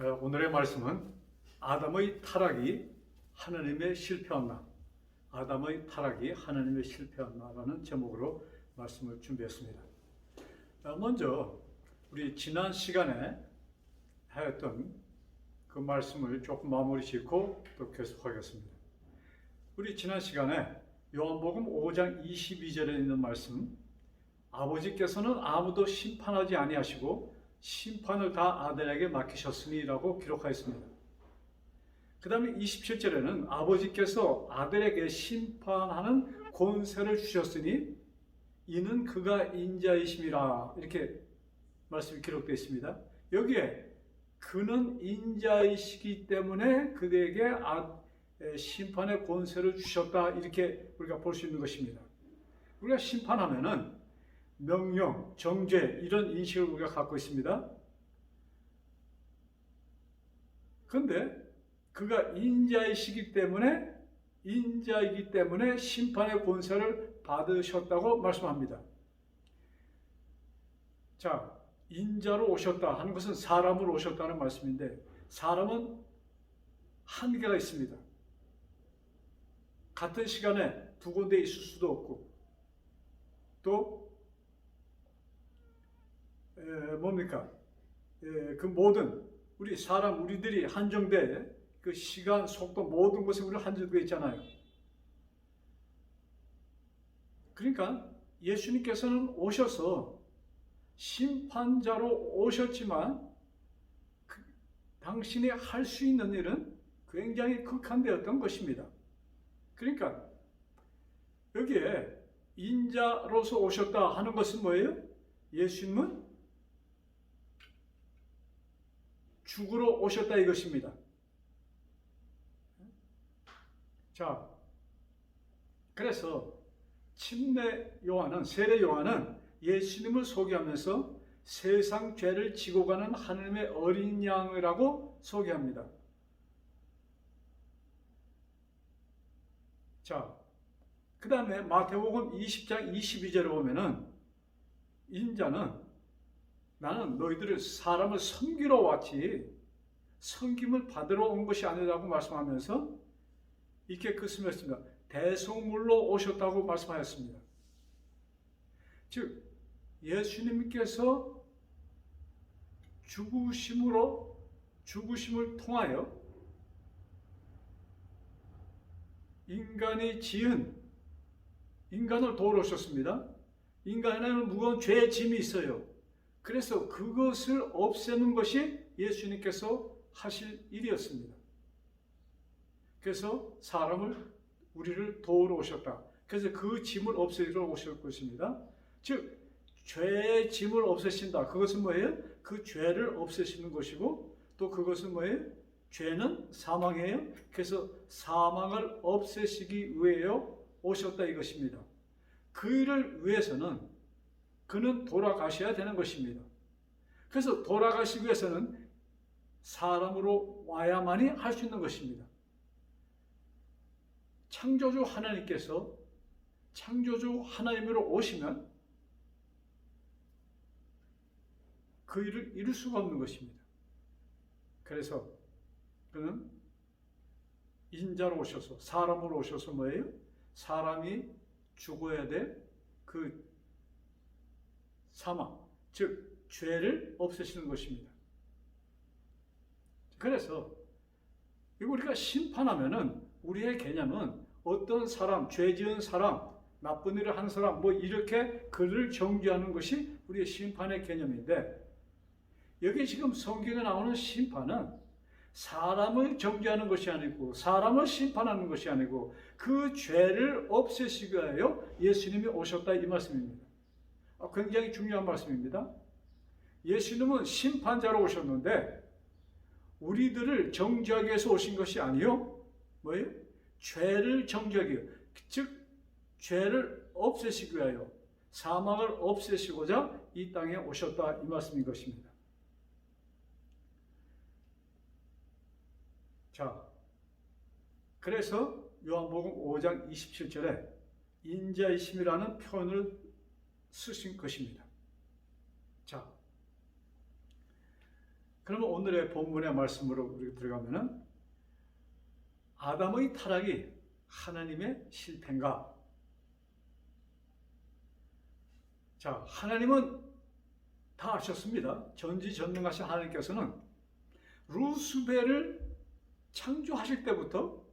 오늘의 말씀은 아담의 타락이 하나님의 실패였나, 아담의 타락이 하나님의 실패였나라는 제목으로 말씀을 준비했습니다. 먼저 우리 지난 시간에 하였던 그 말씀을 조금 마무리 짓고 또 계속하겠습니다. 우리 지난 시간에 요한복음 5장 22절에 있는 말씀, 아버지께서는 아무도 심판하지 아니하시고 심판을 다 아들에게 맡기셨으니라고 기록하였습니다. 그 다음에 27절에는 아버지께서 아들에게 심판하는 권세를 주셨으니 이는 그가 인자이심이라, 이렇게 말씀이 기록되어 있습니다. 여기에 그는 인자이시기 때문에 그에게 심판의 권세를 주셨다, 이렇게 우리가 볼 수 있는 것입니다. 우리가 심판하면은 명령, 정죄, 이런 인식을 우리가 갖고 있습니다. 그런데 그가 인자이기 때문에 심판의 권세를 받으셨다고 말씀합니다. 자, 인자로 오셨다 하는 것은 사람으로 오셨다는 말씀인데, 사람은 한계가 있습니다. 같은 시간에 두 군데 있을 수도 없고, 또 그 모든 우리들이 한정돼 그 시간, 속도, 모든 것에 우리 한정되어 있잖아요. 그러니까 예수님께서는 오셔서 심판자로 오셨지만 당신이 할 수 있는 일은 굉장히 극한되었던 것입니다. 그러니까 여기에 인자로서 오셨다 하는 것은 뭐예요? 예수님은 죽으러 오셨다 이것입니다. 자, 그래서 세례 요한은 예수님을 소개하면서 세상 죄를 지고 가는 하나님의 어린 양이라고 소개합니다. 자, 그 다음에 마태복음 20장 22절에 보면은 인자는 나는 너희들을 사람을 섬기러 왔지 섬김을 받으러 온 것이 아니라고 말씀하면서 이렇게 말씀했습니다. 대속물로 오셨다고 말씀하였습니다. 즉 예수님께서 죽으심을 통하여 인간이 지은 인간을 도우러 오셨습니다. 인간에는 무거운 죄의 짐이 있어요. 그래서 그것을 없애는 것이 예수님께서 하실 일이었습니다. 그래서 우리를 도우러 오셨다. 그래서 그 짐을 없애러 오실 것입니다. 즉 죄의 짐을 없애신다. 그것은 뭐예요? 그 죄를 없애시는 것이고, 또 그것은 뭐예요? 죄는 사망이에요. 그래서 사망을 없애시기 위하여 오셨다 이것입니다. 그 일을 위해서는 그는 돌아가셔야 되는 것입니다. 그래서 돌아가시기 위해서는 사람으로 와야만이 할 수 있는 것입니다. 창조주 하나님께서 창조주 하나님으로 오시면 그 일을 이룰 수가 없는 것입니다. 그래서 그는 인자로 오셔서, 사람으로 오셔서 뭐예요? 사람이 죽어야 될 그 사망, 즉 죄를 없애시는 것입니다. 그래서 우리가 심판하면은 우리의 개념은 어떤 사람, 죄 지은 사람, 나쁜 일을 하는 사람, 이렇게 그를 정죄하는 것이 우리의 심판의 개념인데, 여기 지금 성경에 나오는 심판은 사람을 정죄하는 것이 아니고, 사람을 심판하는 것이 아니고, 그 죄를 없애시기 위하여 예수님이 오셨다 이 말씀입니다. 굉장히 중요한 말씀입니다. 예수님은 심판자로 오셨는데 우리들을 정죄하기 위해서 오신 것이 아니요, 뭐예요? 죄를 정죄하기 위해, 즉 죄를 없애시기 위하여, 사망을 없애시고자 이 땅에 오셨다 이 말씀인 것입니다. 자, 그래서 요한복음 5장 27절에 인자이심이라는 표현을 쓰신 것입니다. 자, 그러면 오늘의 본문의 말씀으로 우리 들어가면은 아담의 타락이 하나님의 실패인가? 자, 하나님은 다 아셨습니다. 전지전능하신 하나님께서는 루스벨을 창조하실 때부터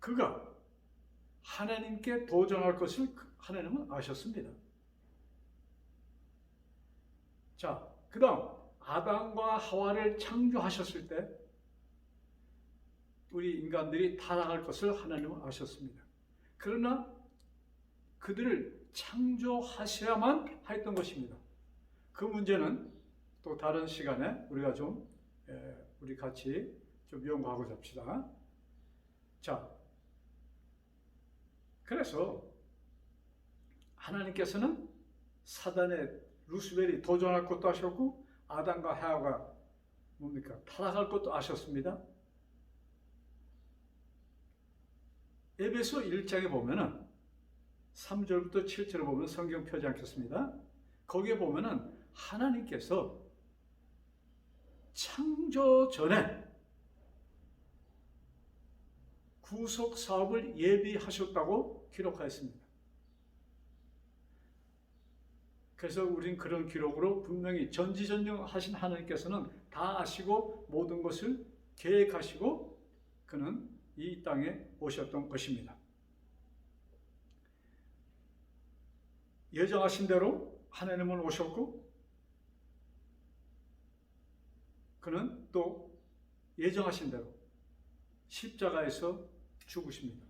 그가 하나님께 도전할 것을 하나님은 아셨습니다. 자, 그 다음 아담과 하와를 창조하셨을 때 우리 인간들이 타락할 것을 하나님은 아셨습니다. 그러나 그들을 창조하셔야만 했던 것입니다. 그 문제는 또 다른 시간에 우리가 우리 같이 좀 연구하고 잡시다. 자, 그래서 하나님께서는 사단의 루스벨이 도전할 것도 아셨고 아담과 하와가 타락할 것도 아셨습니다. 에베소 1장에 보면은 3절부터 7절을 보면 성경 펴지 않겠습니다. 거기에 보면은 하나님께서 창조 전에 구속 사업을 예비하셨다고 기록하였습니다. 그래서 우린 그런 기록으로 분명히 전지전능하신 하나님께서는 다 아시고 모든 것을 계획하시고 그는 이 땅에 오셨던 것입니다. 예정하신 대로 하나님은 오셨고 그는 또 예정하신 대로 십자가에서 죽으십니다.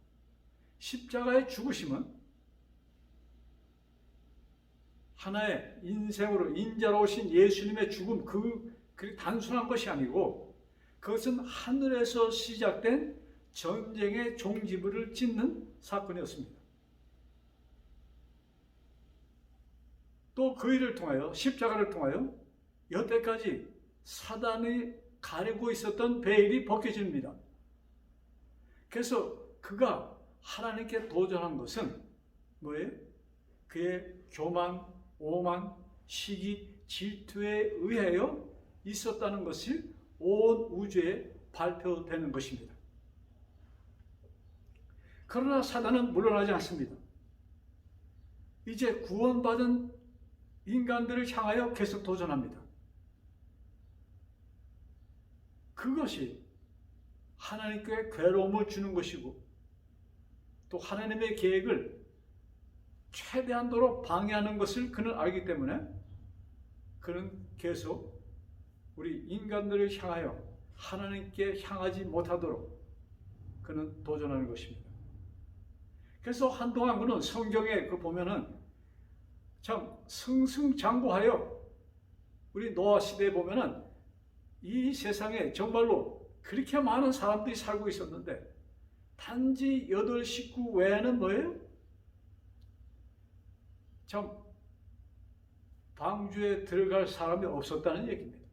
십자가의 죽으심은 하나의 인생으로 인자로 오신 예수님의 죽음 그 단순한 것이 아니고 그것은 하늘에서 시작된 전쟁의 종지부를 찢는 사건이었습니다. 또 그 일을 통하여 십자가를 통하여 여태까지 사단이 가리고 있었던 베일이 벗겨집니다. 그래서 그가 하나님께 도전한 것은 뭐예요? 그의 교만, 오만, 시기, 질투에 의하여 있었다는 것이 온 우주에 발표되는 것입니다. 그러나 사단은 물러나지 않습니다. 이제 구원받은 인간들을 향하여 계속 도전합니다. 그것이 하나님께 괴로움을 주는 것이고 또 하나님의 계획을 최대한도로 방해하는 것을 그는 알기 때문에 그는 계속 우리 인간들을 향하여 하나님께 향하지 못하도록 그는 도전하는 것입니다. 그래서 한동안 그는 성경에 보면은 참 승승장구하여 우리 노아 시대에 보면은 이 세상에 정말로 그렇게 많은 사람들이 살고 있었는데 단지 8 식구 외에는 뭐예요? 참 방주에 들어갈 사람이 없었다는 얘기입니다.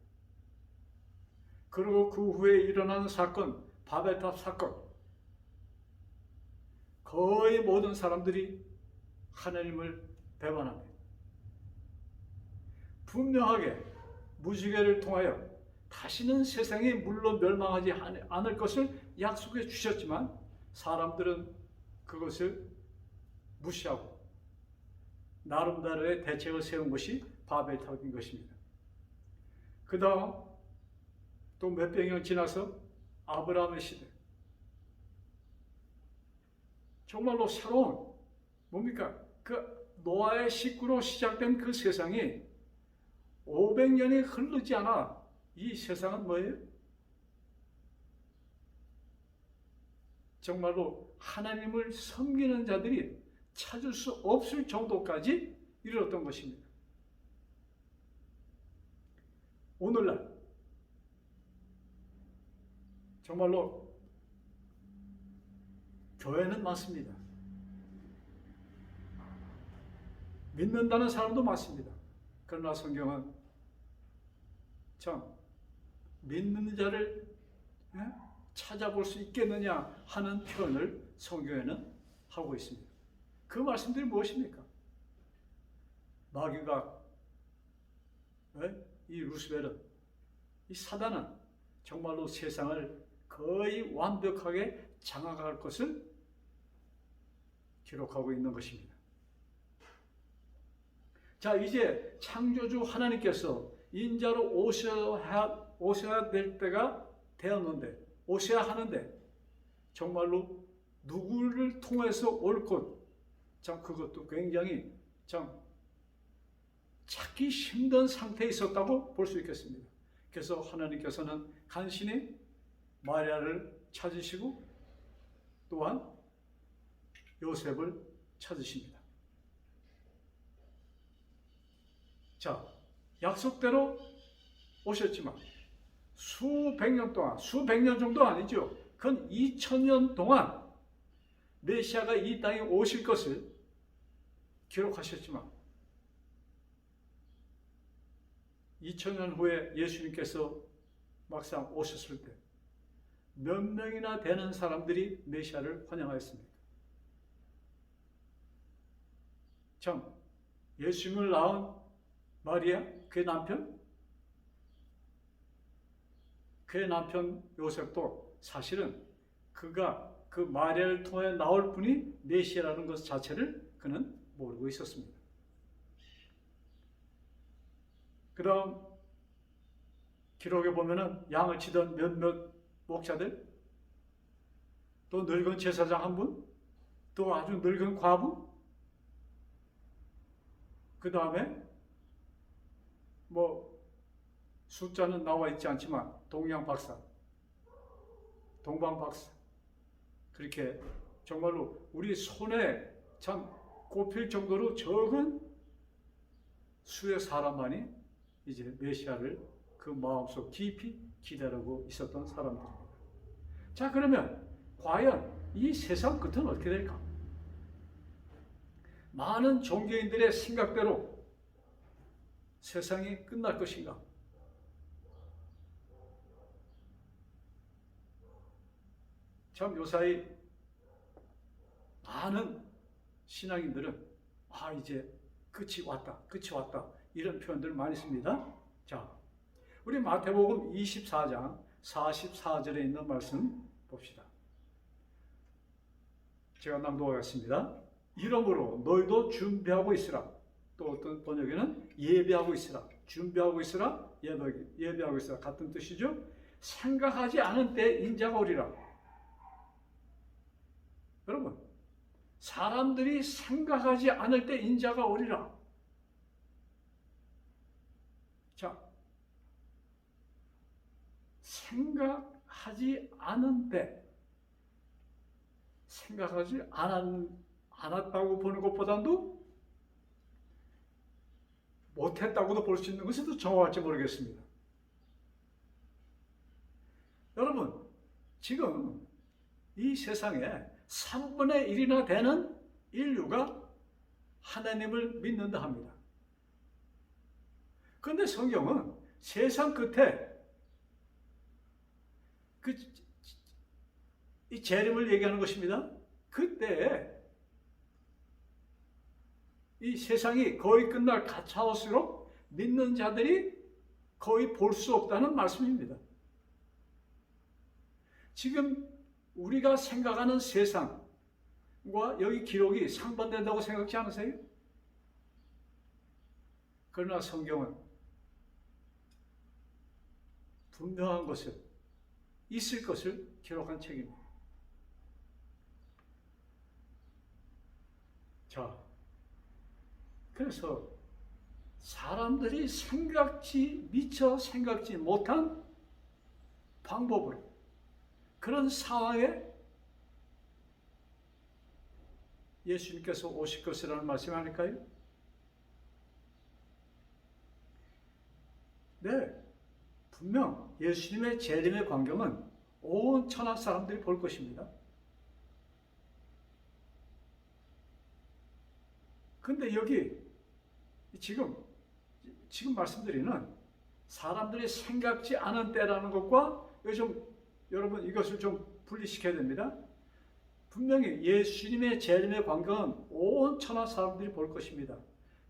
그리고 그 후에 일어난 사건, 바벨탑 사건, 거의 모든 사람들이 하나님을 배반합니다. 분명하게 무지개를 통하여 다시는 세상이 물론 멸망하지 않을 것을 약속해 주셨지만 사람들은 그것을 무시하고 나름대로의 대책을 세운 것이 바벨탑인 것입니다. 그 다음 또 몇백 년 지나서 아브라함의 시대, 정말로 새로운 그 노아의 식구로 시작된 그 세상이 500년이 흐르지 않아 이 세상은 뭐예요? 정말로 하나님을 섬기는 자들이 찾을 수 없을 정도까지 이르렀던 것입니다. 오늘날 정말로 교회는 많습니다. 믿는다는 사람도 많습니다. 그러나 성경은 참 믿는 자를 찾아볼 수 있겠느냐 하는 표현을 성경에는 하고 있습니다. 그 말씀들이 무엇입니까? 마귀가 이 루스벨은 이 사단은 정말로 세상을 거의 완벽하게 장악할 것을 기록하고 있는 것입니다. 자, 이제 창조주 하나님께서 인자로 오셔야 될 때가 되었는데, 오셔야 하는데, 정말로 누구를 통해서 올 것, 참 그것도 굉장히 참 찾기 힘든 상태에 있었다고 볼 수 있겠습니다. 그래서 하나님께서는 간신히 마리아를 찾으시고 또한 요셉을 찾으십니다. 자, 약속대로 오셨지만 수백 년 동안, 수백 년 정도 아니죠. 그건 2000년 동안 메시아가 이 땅에 오실 것을 기록하셨지만 2000년 후에 예수님께서 막상 오셨을 때 몇 명이나 되는 사람들이 메시아를 환영하였습니까? 참, 예수님을 낳은 마리아, 그의 남편 요셉도 사실은 그가 그 마리아를 통해 나올 분이 메시아라는 것 자체를 그는 모르고 있었습니다. 그 다음 기록에 보면은 양을 치던 몇몇 목자들, 또 늙은 제사장 한 분, 또 아주 늙은 과부, 그 다음에 숫자는 나와 있지 않지만 동양 박사, 동방 박사, 그렇게 정말로 우리 손에 참 꼽힐 정도로 적은 수의 사람만이 이제 메시아를 그 마음속 깊이 기다리고 있었던 사람들입니다. 자, 그러면 과연 이 세상 끝은 어떻게 될까? 많은 종교인들의 생각대로 세상이 끝날 것인가? 참 요사이 많은 신앙인들은 이제 끝이 왔다 이런 표현들을 많이 씁니다. 자, 우리 마태복음 24장 44절에 있는 말씀 봅시다. 제가 낭독하겠습니다. 이러므로 너희도 준비하고 있으라. 또 어떤 번역에는 예배하고 있으라. 준비하고 있으라. 예배하고 있으라. 같은 뜻이죠. 생각하지 않은 때 인자가 오리라. 여러분, 사람들이 생각하지 않을 때 인자가 오리라. 자, 생각하지 않은 때, 생각하지 않았다고 보는 것보다도 못했다고도 볼 수 있는 것이 더 정확할지 모르겠습니다. 여러분, 지금 이 세상에 3분의 1이나 되는 인류가 하나님을 믿는다 합니다. 그런데 성경은 세상 끝에 이 재림을 얘기하는 것입니다. 그때 이 세상이 거의 끝날 가차올수록 믿는 자들이 거의 볼 수 없다는 말씀입니다. 지금 우리가 생각하는 세상과 여기 기록이 상반된다고 생각지 않으세요? 그러나 성경은 분명한 것을, 있을 것을 기록한 책입니다. 자, 그래서 사람들이 미처 생각지 못한 방법으로 그런 상황에 예수님께서 오실 것이라는 말씀 아닐까요? 네, 분명 예수님의 재림의 광경은 온 천하 사람들이 볼 것입니다. 근데 여기 지금 말씀드리는 사람들이 생각지 않은 때라는 것과 요즘 여러분 이것을 좀 분리시켜야 됩니다. 분명히 예수님의 재림의 광경은 온 천하 사람들이 볼 것입니다.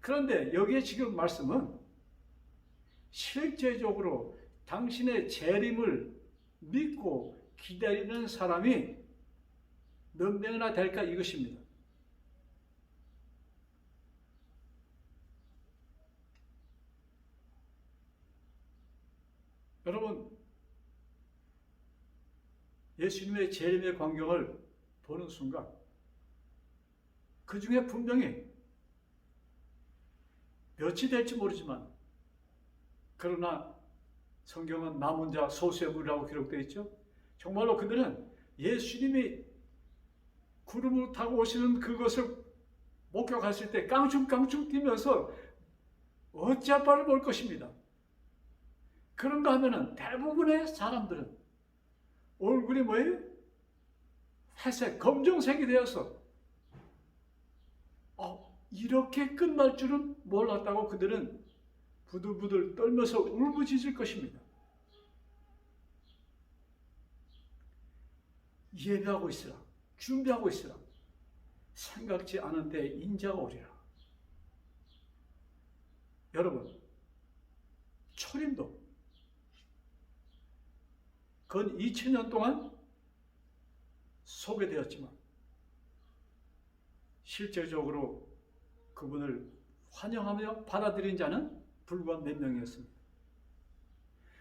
그런데 여기에 지금 말씀은 실제적으로 당신의 재림을 믿고 기다리는 사람이 몇 명이나 될까 이것입니다. 여러분, 예수님의 재림의 광경을 보는 순간 그 중에 분명히 몇이 될지 모르지만, 그러나 성경은 남은 자 소수의 무리라고 기록되어 있죠. 정말로 그들은 예수님이 구름을 타고 오시는 그것을 목격했을 때 깡충깡충 뛰면서 어찌할 바를 볼 것입니다. 그런가 하면은 대부분의 사람들은 얼굴이 뭐예요? 회색, 검정색이 되어서 이렇게 끝날 줄은 몰랐다고 그들은 부들부들 떨면서 울부짖을 것입니다. 예배하고 있으라, 준비하고 있으라, 생각지 않은 데 인자가 오리라. 여러분, 초림도 건 2000년 동안 소개되었지만 실제적으로 그분을 환영하며 받아들인 자는 불과 몇 명이었습니다.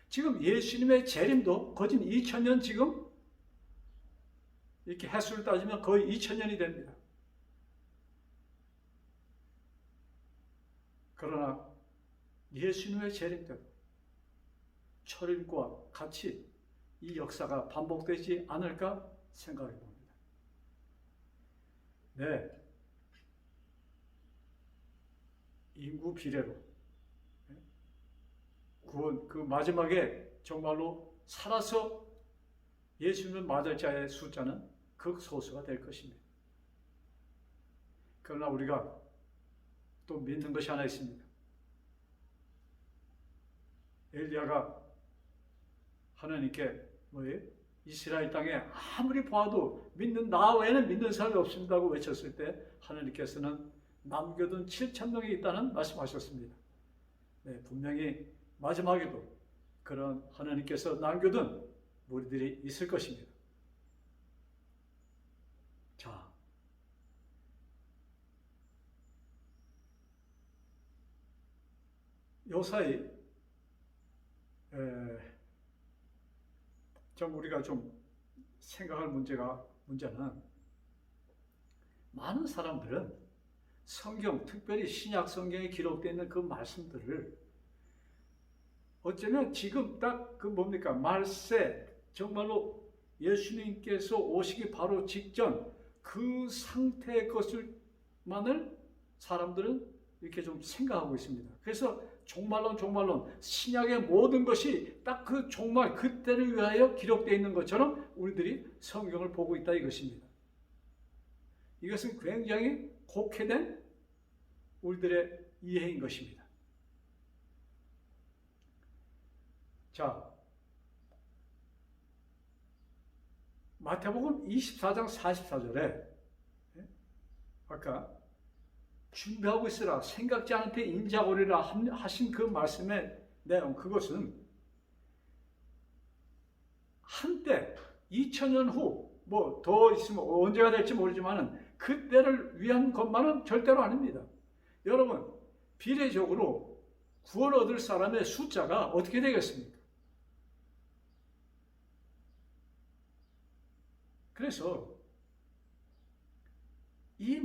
지금 예수님의 재림도 거진 2000년, 지금 이렇게 횟수를 따지면 거의 2000년이 됩니다. 그러나 예수님의 재림 때도 초림과 같이 이 역사가 반복되지 않을까 생각해 봅니다. 네, 인구 비례로 구원, 그 마지막에 정말로 살아서 예수님을 맞을 자의 숫자는 극소수가 될 것입니다. 그러나 우리가 또 믿는 것이 하나 있습니다. 엘리야가 하나님께 이스라엘 땅에 아무리 봐도 나 외에는 믿는 사람이 없습니다고 외쳤을 때 하나님께서는 남겨둔 7,000명이 있다는 말씀하셨습니다. 네, 분명히 마지막에도 그런 하나님께서 남겨둔 무리들이 있을 것입니다. 자, 요사이 좀 우리가 좀 생각할 문제는 많은 사람들은 성경, 특별히 신약 성경에 기록되어 있는 그 말씀들을 어쩌면 지금 딱 말세, 정말로 예수님께서 오시기 바로 직전 그 상태의 것을만을 사람들은 이렇게 좀 생각하고 있습니다. 그래서 종말론 신약의 모든 것이 딱 그 종말 그때를 위하여 기록되어 있는 것처럼 우리들이 성경을 보고 있다 이것입니다. 이것은 굉장히 곡해된 우리들의 이해인 것입니다. 자, 마태복음 24장 44절에 아까 준비하고 있으라, 생각지 않은 데 인자가 오리라 하신 그 말씀의 내용, 그것은 한때 2000년 후 더 있으면 언제가 될지 모르지만 그때를 위한 것만은 절대로 아닙니다. 여러분, 비례적으로 구원 얻을 사람의 숫자가 어떻게 되겠습니까? 그래서 이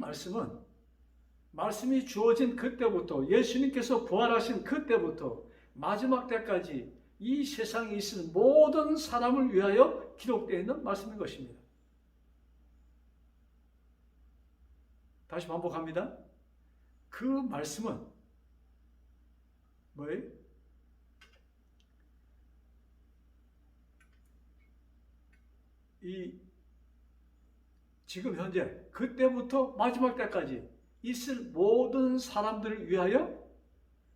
말씀이 주어진 그때부터, 예수님께서 부활하신 그때부터 마지막 때까지 이 세상에 있는 모든 사람을 위하여 기록되어 있는 말씀인 것입니다. 다시 반복합니다. 그 말씀은 뭐예요? 지금 현재 그때부터 마지막 때까지 있을 모든 사람들을 위하여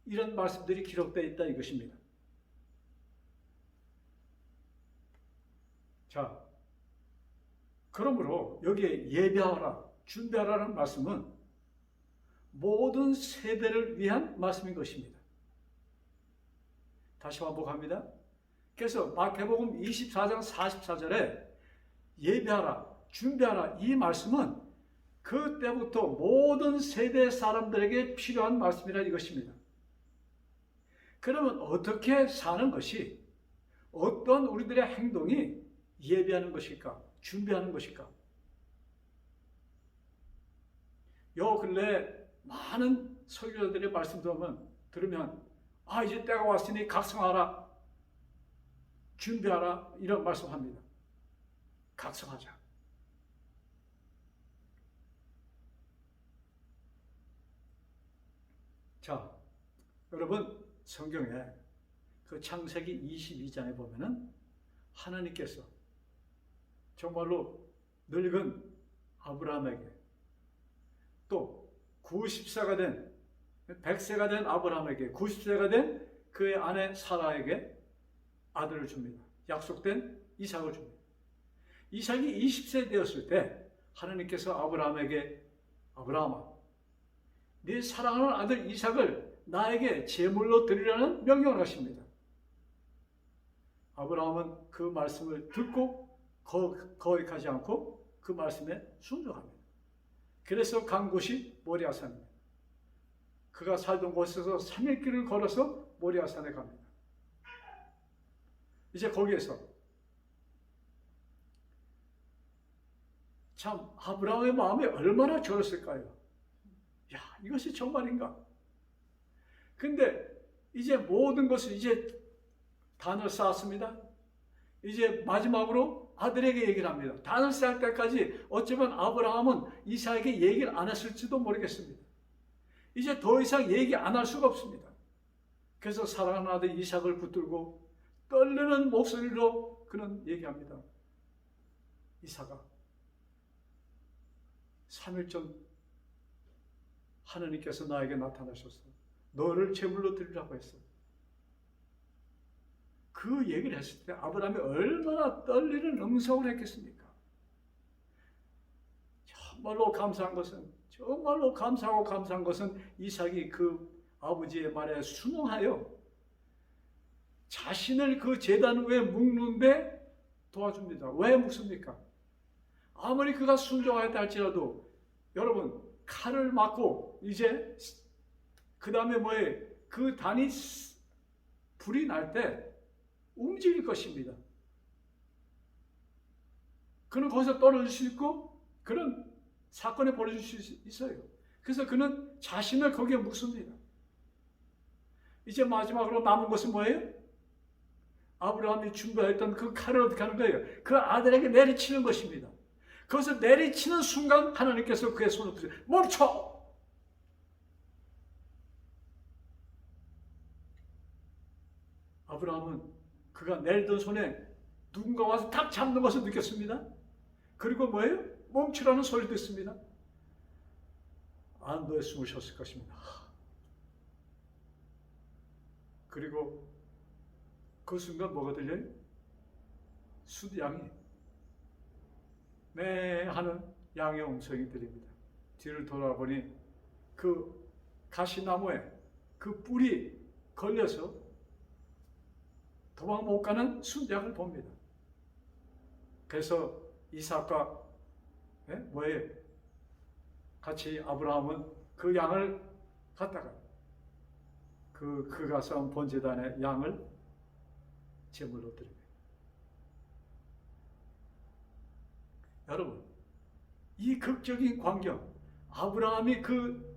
이런 말씀들이 기록되어 있다 이것입니다. 자, 그러므로 여기에 예배하라, 준비하라는 말씀은 모든 세대를 위한 말씀인 것입니다. 다시 반복합니다. 그래서 마태복음 24장 44절에 예배하라, 준비하라 이 말씀은 그때부터 모든 세대 사람들에게 필요한 말씀이라 이것입니다. 그러면 어떻게 사는 것이, 어떤 우리들의 행동이 예배하는 것일까? 준비하는 것일까? 요 근래 많은 설교자들의 말씀 들으면 이제 때가 왔으니 각성하라, 준비하라 이런 말씀합니다. 각성하자. 자, 여러분 성경에 그 창세기 22장에 보면은 하나님께서 정말로 늙은 아브라함에게 또 90세가 된 100세가 된 아브라함에게 90세가 된 그의 아내 사라에게 아들을 줍니다. 약속된 이삭을 줍니다. 이삭이 20세 되었을 때 하나님께서 아브라함에게 아브라함아, 네 사랑하는 아들 이삭을 나에게 제물로 드리라는 명령을 하십니다. 아브라함은 그 말씀을 듣고 거역하지 않고 그 말씀에 순종합니다. 그래서 간 곳이 모리아산입니다. 그가 살던 곳에서 3일 길을 걸어서 모리아산에 갑니다. 이제 거기에서 참 아브라함의 마음이 얼마나 졸었을까요? 야, 이것이 정말인가? 근데 이제 모든 것을 이제 단을 쌓았습니다. 이제 마지막으로 아들에게 얘기를 합니다. 단을 쌓을 때까지 어쩌면 아브라함은 이삭에게 얘기를 안 했을지도 모르겠습니다. 이제 더 이상 얘기 안 할 수가 없습니다. 그래서 사랑하는 아들 이삭을 붙들고 떨리는 목소리로 그는 얘기합니다. 이삭아, 3일 전 하나님께서 나에게 나타나셔서 너를 제물로 드리라고 했어. 그 얘기를 했을 때 아브라함이 얼마나 떨리는 음성을 했겠습니까? 정말로 감사한 것은 이삭이 그 아버지의 말에 순응하여 자신을 그 제단 위에 묶는데 도와줍니다. 왜 묶습니까? 아무리 그가 순종하였다 할지라도 여러분, 칼을 맞고 이제 그 다음에 뭐예요? 그 단이 불이 날 때 움직일 것입니다. 그는 거기서 떨어질 수 있고 그런 사건이 벌어질 수 있어요. 그래서 그는 자신을 거기에 묻습니다. 이제 마지막으로 남은 것은 뭐예요? 아브라함이 준비했던 그 칼을 어떻게 하는 거예요? 그 아들에게 내리치는 것입니다. 거기서 내리치는 순간 하나님께서 그의 손을 붙여 멈춰! 아브라함은 그가 내리던 손에 누군가 와서 탁 잡는 것을 느꼈습니다. 그리고 뭐예요? 멈추라는 소리를 듣습니다. 안도의 숨을 쉬었을 것입니다. 그리고 그 순간 뭐가 들려요? 숫양이 네 하는 양의 음성이 들립니다. 뒤를 돌아보니 그 가시나무에 그 뿔이 걸려서 도망 못 가는 순양을 봅니다. 그래서 이삭과 뭐예요? 같이 아브라함은 그 양을 갖다가 그가 쌓은 번제단에 양을 제물로 드립니다. 여러분, 이 극적인 광경, 아브라함이 그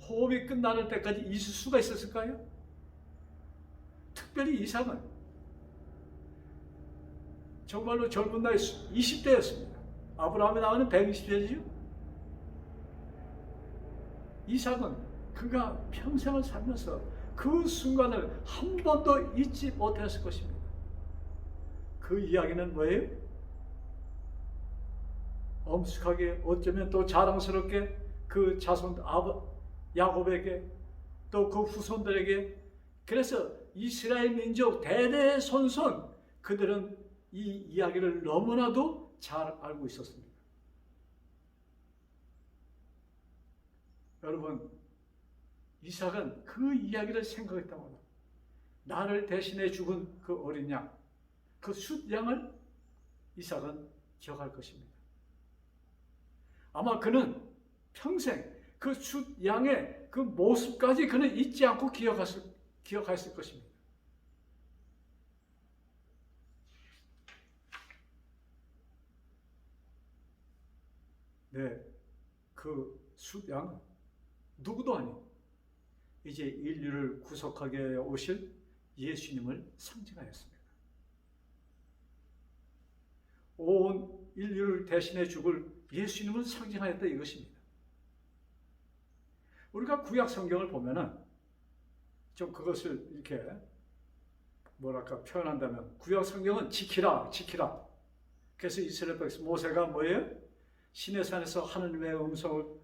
호흡이 끝나는 때까지 있을 수가 있었을까요? 특별히 이삭은 정말로 젊은 나이 20대였습니다. 아브라함이 나오는 120세죠. 이삭은 그가 평생을 살면서 그 순간을 한 번도 잊지 못했을 것입니다. 그 이야기는 뭐예요? 엄숙하게 어쩌면 또 자랑스럽게 그 자손 야곱에게 또 그 후손들에게, 그래서 이스라엘 민족 대대손손 그들은 이 이야기를 너무나도 잘 알고 있었습니다. 여러분, 이삭은 그 이야기를 생각했다고 합니다. 나를 대신해 죽은 그 어린 양, 그 숫양을 이삭은 기억할 것입니다. 아마 그는 평생 그 숫양의 그 모습까지 그는 잊지 않고 기억했을 것입니다. 네, 그 숫양은 누구도 아닌 이제 인류를 구속하게 오실 예수님을 상징하였습니다. 온 인류를 대신해 죽을 예수님을 상징하였다 이것입니다. 우리가 구약 성경을 보면은 좀 그것을 이렇게 뭐랄까 표현한다면 구약 성경은 지키라 지키라. 그래서 이스라엘 백성 모세가 뭐예요? 시내산에서 하나님의 음성을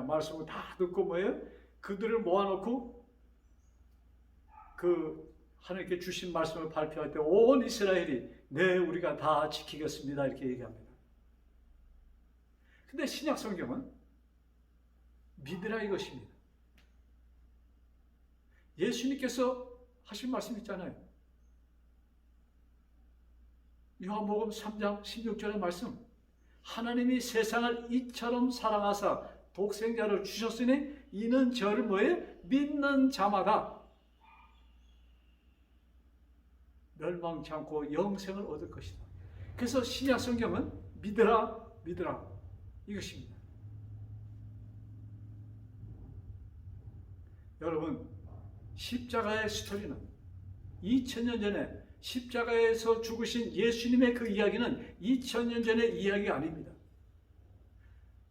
말씀을 다 듣고 뭐예요? 그들을 모아놓고 그 하나님께 주신 말씀을 발표할 때 온 이스라엘이 네 우리가 다 지키겠습니다 이렇게 얘기합니다. 근데 신약 성경은 믿으라 이것입니다. 예수님께서 하신 말씀 있잖아요. 요한복음 3장 16절의 말씀, 하나님이 세상을 이처럼 사랑하사 독생자를 주셨으니 이는 저를 뭐예요? 믿는 자마다 멸망치 않고 영생을 얻을 것이다. 그래서 신약 성경은 믿으라 믿으라 이것입니다. 여러분, 십자가의 스토리는 2000년 전에 십자가에서 죽으신 예수님의 그 이야기는 2000년 전의 이야기가 아닙니다.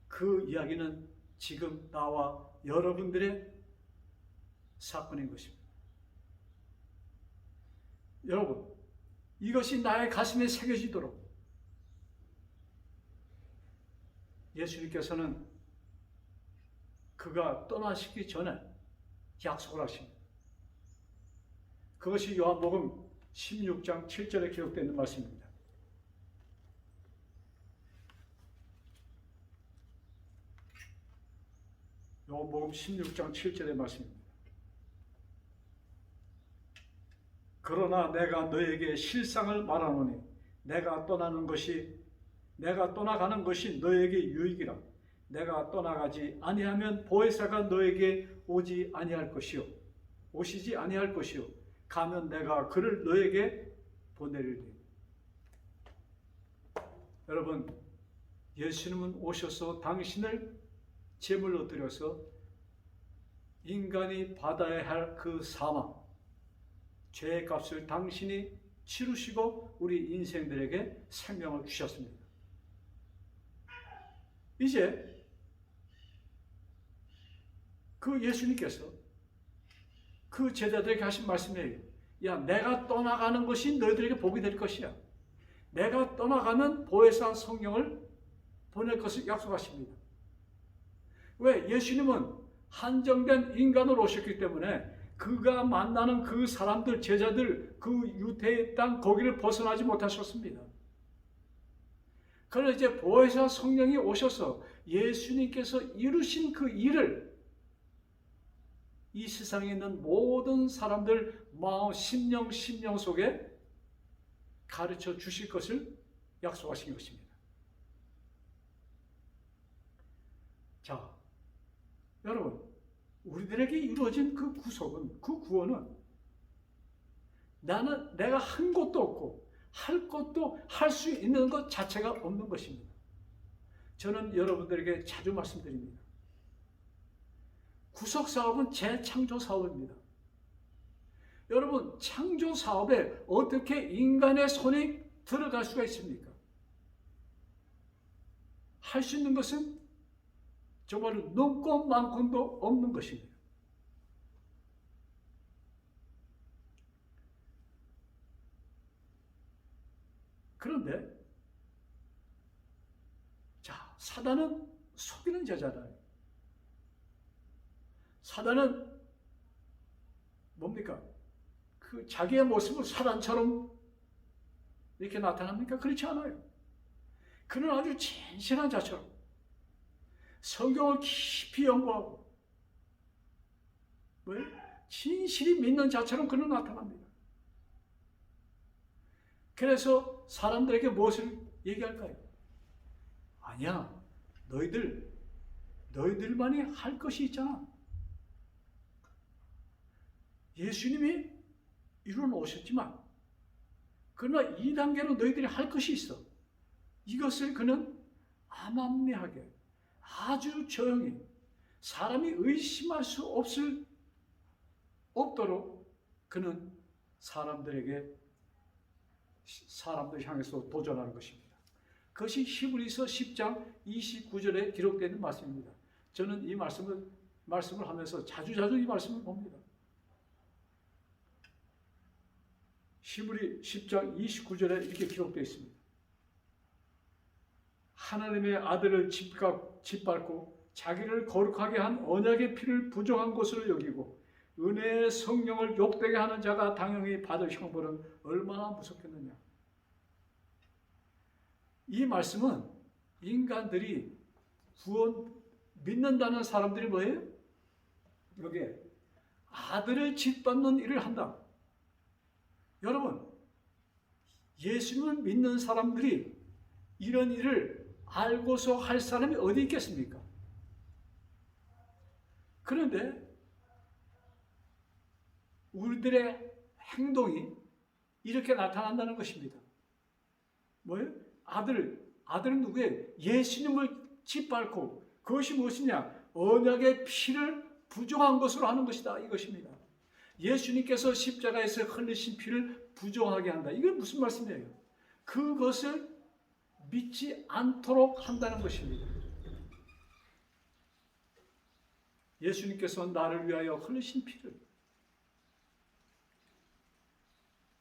그 이야기는 지금 나와 여러분들의 사건인 것입니다. 여러분, 이것이 나의 가슴에 새겨지도록 예수님께서는 그가 떠나시기 전에 약속을 하십니다. 그것이 요한복음 16장 7절에 기록되어 있는 말씀입니다. 요한복음 16장 7절의 말씀입니다. 그러나 내가 너에게 실상을 말하노니 내가 떠나가는 것이 너에게 유익이라. 내가 떠나가지 아니하면 보혜사가 너에게 오시지 아니할 것이요 가면 내가 그를 너에게 보내리니. 여러분, 예수님은 오셔서 당신을 제물로 드려서 인간이 받아야 할 그 사망, 죄의 값을 당신이 치르시고 우리 인생들에게 생명을 주셨습니다. 이제 그 예수님께서 그 제자들에게 하신 말씀이에요. 야, 내가 떠나가는 것이 너희들에게 복이 될 것이야. 내가 떠나가면 보혜사 성령을 보낼 것을 약속하십니다. 왜? 예수님은 한정된 인간으로 오셨기 때문에 그가 만나는 그 사람들, 제자들, 그 유대의 땅 거기를 벗어나지 못하셨습니다. 그러나 이제 보혜사 성령이 오셔서 예수님께서 이루신 그 일을 이 세상에 있는 모든 사람들 마음, 심령 속에 가르쳐 주실 것을 약속하신 것입니다. 자, 여러분, 우리들에게 이루어진 그 구속은, 그 구원은 내가 한 것도 없고 할 것도 할 수 있는 것 자체가 없는 것입니다. 저는 여러분들에게 자주 말씀드립니다. 구속 사업은 재창조 사업입니다. 여러분, 창조 사업에 어떻게 인간의 손이 들어갈 수가 있습니까? 할 수 있는 것은 정말로 눈꼽만큼도 없는 것입니다. 그런데 자, 사단은 속이는 자잖아요. 사단은 뭡니까? 그 자기의 모습을 사단처럼 이렇게 나타납니까? 그렇지 않아요. 그는 아주 진실한 자처럼 성경을 깊이 연구하고 진실이 믿는 자처럼 그는 나타납니다. 그래서 사람들에게 무엇을 얘기할까요? 아니야, 너희들만이 할 것이 있잖아. 예수님이 이루어 놓으셨지만 그러나 이 단계로 너희들이 할 것이 있어. 이것을 그는 암암리하게 아주 조용히 사람이 의심할 수 없도록 그는 사람들 향해서 도전하는 것입니다. 그것이 히브리서 10장 29절에 기록되어 있는 말씀입니다. 저는 이 말씀을 하면서 자주 이 말씀을 봅니다. 히브리 10장 29절에 이렇게 기록되어 있습니다. 하나님의 아들을 짓밟고 자기를 거룩하게 한 언약의 피를 부정한 것으로 여기고 은혜의 성령을 욕되게 하는 자가 당연히 받을 형벌은 얼마나 무섭겠느냐. 이 말씀은 인간들이 구원 믿는다는 사람들이 뭐예요? 여기에 아들을 짓밟는 일을 한다. 여러분, 예수님을 믿는 사람들이 이런 일을 알고서 할 사람이 어디 있겠습니까? 그런데 우리들의 행동이 이렇게 나타난다는 것입니다. 뭐예요? 아들은 누구예요? 예수님을 짓밟고 그것이 무엇이냐? 언약의 피를 부정한 것으로 하는 것이다. 이것입니다. 예수님께서 십자가에서 흘리신 피를 부정하게 한다. 이게 무슨 말씀이에요? 그것을 믿지 않도록 한다는 것입니다. 예수님께서 나를 위하여 흘리신 피를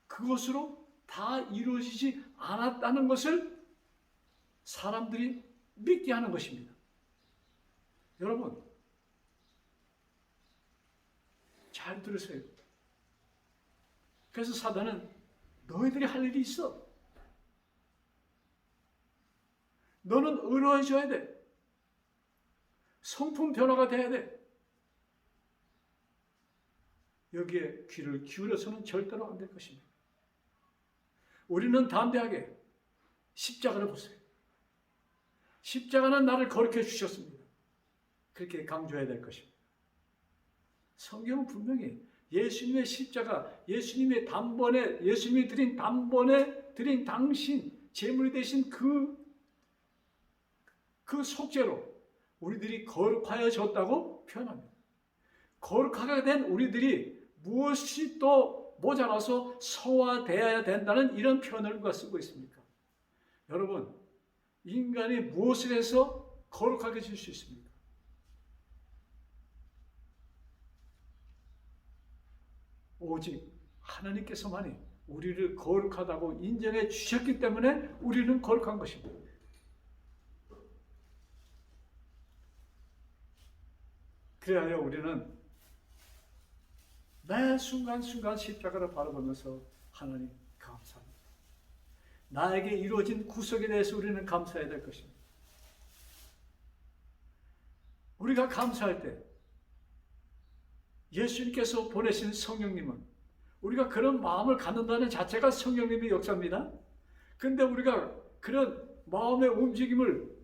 그것으로 다 이루어지지 않았다는 것을 사람들이 믿게 하는 것입니다. 여러분, 잘 들으세요. 그래서 사단은 너희들이 할 일이 있어. 너는 의로해져야 돼. 성품 변화가 돼야 돼. 여기에 귀를 기울여서는 절대로 안 될 것입니다. 우리는 담대하게 십자가를 보세요. 십자가는 나를 거룩해 주셨습니다. 그렇게 강조해야 될 것입니다. 성경은 분명히 예수님의 십자가, 예수님이 드린 당신, 제물이 되신 그 속죄로 우리들이 거룩하여졌다고 표현합니다. 거룩하게 된 우리들이 무엇이 또 모자라서 성화되어야 된다는 이런 표현을 누가 쓰고 있습니까? 여러분, 인간이 무엇을 해서 거룩하게 질 수 있습니까? 오직 하나님께서만이 우리를 거룩하다고 인정해 주셨기 때문에 우리는 거룩한 것입니다. 그래야 우리는 매 순간순간 십자가를 바라보면서 하나님 감사합니다. 나에게 이루어진 구속에 대해서 우리는 감사해야 될 것입니다. 우리가 감사할 때 예수님께서 보내신 성령님은 우리가 그런 마음을 갖는다는 자체가 성령님의 역사입니다. 그런데 우리가 그런 마음의 움직임을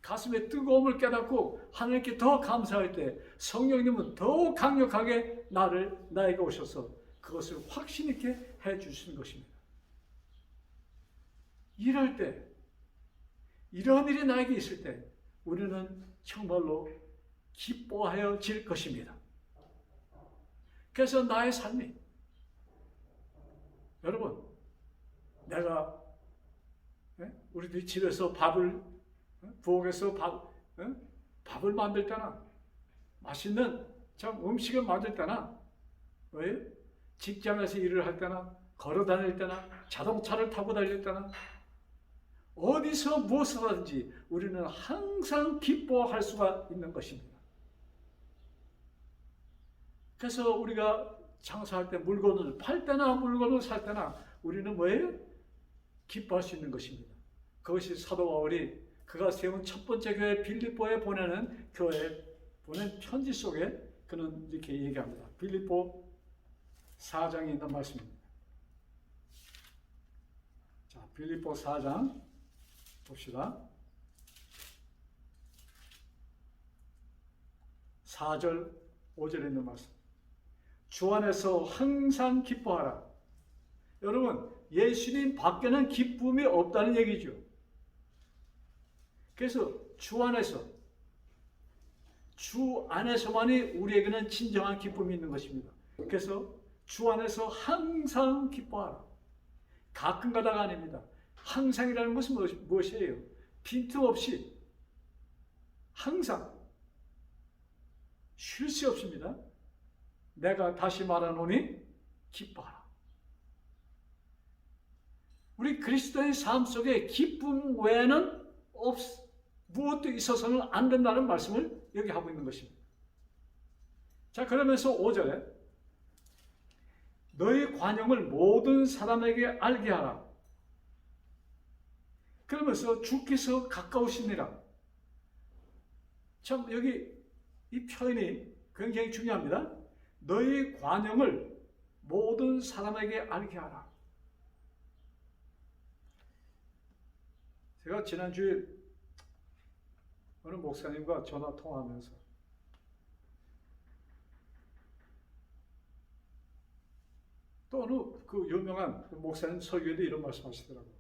가슴의 뜨거움을 깨닫고 하나님께 더 감사할 때 성령님은 더 강력하게 나에게 오셔서 그것을 확신 있게 해 주시는 것입니다. 이럴 때, 이런 일이 나에게 있을 때 우리는 정말로 기뻐하여 질 것입니다. 그래서 나의 삶이, 여러분, 내가 우리들이 집에서 부엌에서 밥을 만들 때나 맛있는 음식을 만들 때나 왜? 직장에서 일을 할 때나 걸어 다닐 때나 자동차를 타고 다닐 때나 어디서 무엇을 하든지 우리는 항상 기뻐할 수가 있는 것입니다. 그래서 우리가 장사할 때 물건을 팔 때나 물건을 살 때나 우리는 뭐예요? 기뻐할 수 있는 것입니다. 그것이 사도 바울이 그가 세운 첫 번째 교회 빌립보에 보낸 편지 속에 그는 이렇게 얘기합니다. 빌립보 4장에 있는 말씀입니다. 빌립보 4장 봅시다. 4절 5절에 있는 말씀. 주 안에서 항상 기뻐하라. 여러분, 예수님 밖에는 기쁨이 없다는 얘기죠. 그래서 주 안에서만이 우리에게는 진정한 기쁨이 있는 것입니다. 그래서 주 안에서 항상 기뻐하라. 가끔 가다가 아닙니다. 항상이라는 것은 무엇이에요? 빈틈없이 항상 쉴 새 없습니다. 내가 다시 말하노니 기뻐하라. 우리 그리스도의 삶 속에 기쁨 외에는 무엇도 있어서는 안 된다는 말씀을 여기 하고 있는 것입니다. 자, 그러면서 5절에 너희 관용을 모든 사람에게 알게 하라. 그러면서 주께서 가까우시니라. 참 여기 이 표현이 굉장히 중요합니다. 너희 관용을 모든 사람에게 알게 하라. 제가 지난주에 어느 목사님과 전화 통화하면서 또 어느 그 유명한 목사님 설교에도 이런 말씀하시더라고요.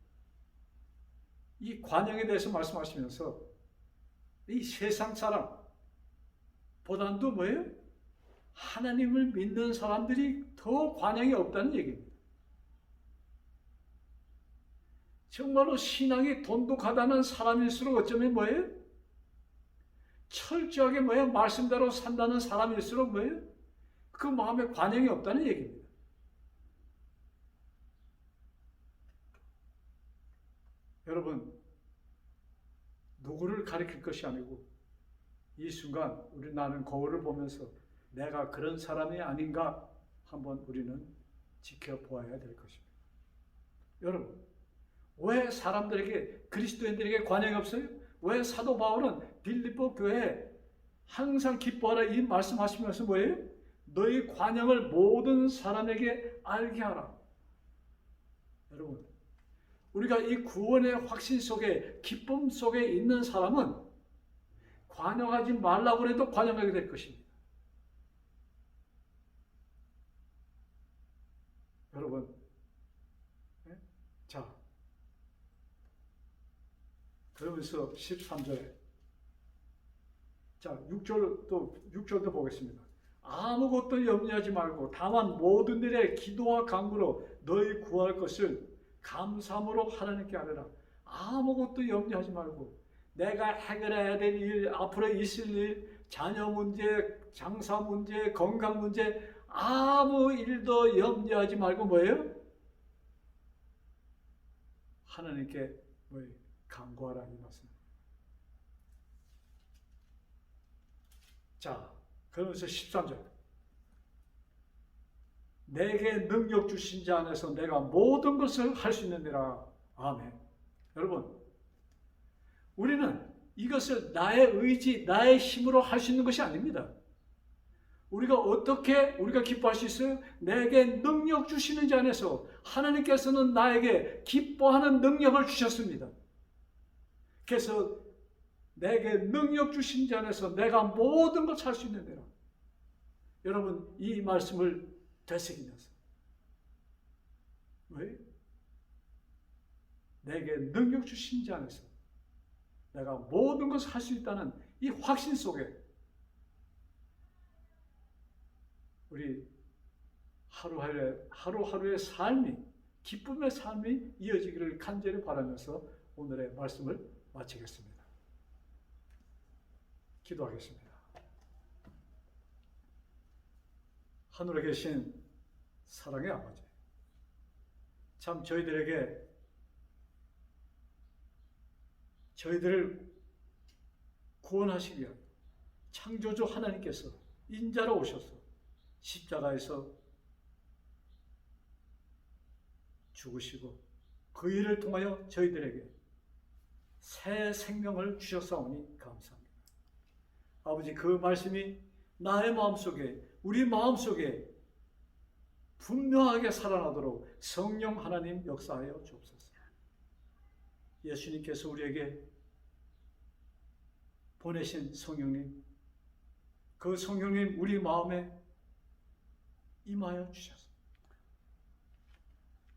이 관용에 대해서 말씀하시면서 이 세상 사람보다도 뭐예요? 하나님을 믿는 사람들이 더 관용이 없다는 얘기입니다. 정말로 신앙이 돈독하다는 사람일수록 어쩌면 뭐예요? 철저하게 뭐예요? 말씀대로 산다는 사람일수록 뭐예요? 그 마음에 관용이 없다는 얘기입니다. 여러분, 누구를 가리킬 것이 아니고 이 순간 나는 거울을 보면서 내가 그런 사람이 아닌가 한번 우리는 지켜보아야 될 것입니다. 여러분, 왜 사람들에게, 그리스도인들에게 관용이 없어요? 왜 사도 바울은 빌립보 교회에 항상 기뻐하라 이 말씀하시면서 뭐예요? 너희 관용을 모든 사람에게 알게 하라. 여러분, 우리가 이 구원의 확신 속에, 기쁨 속에 있는 사람은 관용하지 말라고 해도 관용하게 될 것입니다. 여러분, 자, 그러면서 13절에, 자, 6절도 보겠습니다. 아무것도 염려하지 말고 다만 모든 일에 기도와 간구로 너희 구할 것을 감사함으로 하나님께 아뢰라. 아무것도 염려하지 말고 내가 해결해야 될 일, 앞으로 있을 일, 자녀 문제, 장사 문제, 건강 문제, 아무 일도 염려하지 말고 뭐예요? 하나님께 뭐예요? 간구하라 이 말씀. 자, 그러면서 13절. 내게 능력 주신 자 안에서 내가 모든 것을 할 수 있느니라. 아멘. 여러분, 우리는 이것을 나의 의지, 나의 힘으로 할 수 있는 것이 아닙니다. 우리가 어떻게 우리가 기뻐할 수 있어요? 내게 능력 주시는 자 안에서 하나님께서는 나에게 기뻐하는 능력을 주셨습니다. 그래서 내게 능력 주신 자 안에서 내가 모든 걸 할 수 있느니라. 여러분, 이 말씀을 되새기면서 왜? 내게 능력 주신 자 안에서 내가 모든 것을 할 수 있다는 이 확신 속에 우리 하루하루의 삶이, 기쁨의 삶이 이어지기를 간절히 바라면서 오늘의 말씀을 마치겠습니다. 기도하겠습니다. 하늘에 계신 사랑의 아버지, 참 저희들을 구원하시기 위하여 창조주 하나님께서 인자로 오셔서 십자가에서 죽으시고 그 일을 통하여 저희들에게 새 생명을 주셨사오니 감사합니다. 아버지, 그 말씀이 나의 마음속에, 우리 마음속에 분명하게 살아나도록 성령 하나님 역사하여 주옵소서. 예수님께서 우리에게 보내신 성령님, 그 성령님 우리 마음에 임하여 주셔서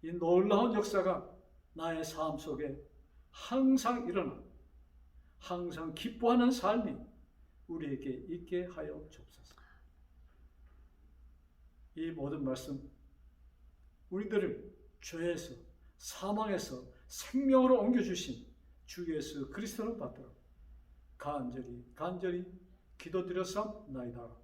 이 놀라운 역사가 나의 삶 속에 항상 일어나 항상 기뻐하는 삶이 우리에게 있게 하여 주옵소서. 이 모든 말씀 우리들을 죄에서 사망에서 생명으로 옮겨주신 주 예수 그리스도를 받들어 간절히 기도드렸사옵나이다.